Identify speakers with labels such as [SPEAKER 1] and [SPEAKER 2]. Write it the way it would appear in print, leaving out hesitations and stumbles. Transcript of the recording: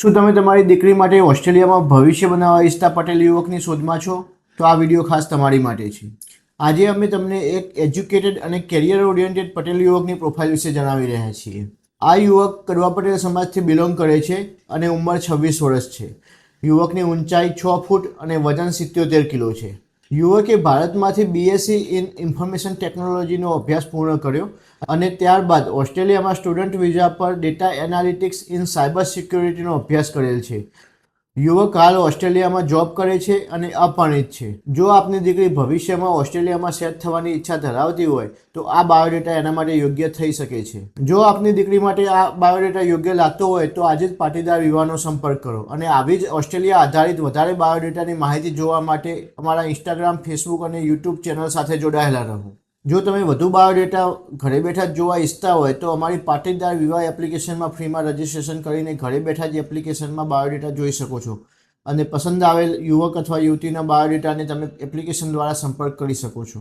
[SPEAKER 1] શું તમે તમારી દીકરી માટે ઓસ્ટ્રેલિયામાં ભવિષ્ય બનાવવા ઈચ્છતા પટેલ યુવકની શોધમાં છો? તો આ વિડીયો ખાસ તમારી માટે છે. આજે અમે તમને એક એજ્યુકેટેડ અને કેરિયર ઓરિએન્ટેડ પટેલ યુવકની પ્રોફાઇલ વિશે જણાવી રહ્યા છીએ. આ યુવક કડવા પટેલ સમાજથી બિલોંગ કરે છે અને ઉંમર 26 વર્ષ છે. યુવકની ઊંચાઈ 6 ફૂટ અને વજન 77 કિલો છે. યુવકે ભારતમાંથી BSc ઇન ઇન્ફોર્મેશન ટેકનોલોજીનો અભ્યાસ પૂર્ણ કર્યો અને ત્યારબાદ ઓસ્ટ્રેલિયામાં સ્ટુડન્ટ વિઝા પર ડેટા એનાલિટિક્સ ઇન સાયબર સિક્યોરિટીનો અભ્યાસ કરેલ છે. યુવક હાલ ઓસ્ટ્રેલિયામાં જોબ કરે છે અને અપરિણિત છે. જો આપની દીકરી ભવિષ્યમાં ઓસ્ટ્રેલિયામાં સેટ થવાની ઈચ્છા ધરાવતી હોય તો આ બાયોડેટા એના માટે યોગ્ય થઈ શકે છે. જો આપની દીકરી માટે આ બાયોડેટા યોગ્ય લાગતો હોય તો આજે જ પાટીદાર વિવાહનો સંપર્ક કરો અને આવી જ ઓસ્ટ્રેલિયા આધારિત વધારે બાયોડેટાની માહિતી જોવા માટે અમારા ઇન્સ્ટાગ્રામ, ફેસબુક અને યુટ્યુબ ચેનલ સાથે જોડાયેલા રહો. જો તમે વધુ બાયોડેટા ઘરે બેઠા જ જોવા ઈચ્છતા હોય તો અમારી પાટીદાર વિવાહ એપ્લિકેશનમાં ફ્રીમાં રજિસ્ટ્રેશન કરીને ઘરે બેઠા જ એપ્લિકેશનમાં બાયોડેટા જોઈ શકો છો અને પસંદ આવેલ યુવક અથવા યુવતીના બાયોડેટાને તમે એપ્લિકેશન દ્વારા સંપર્ક કરી શકો છો.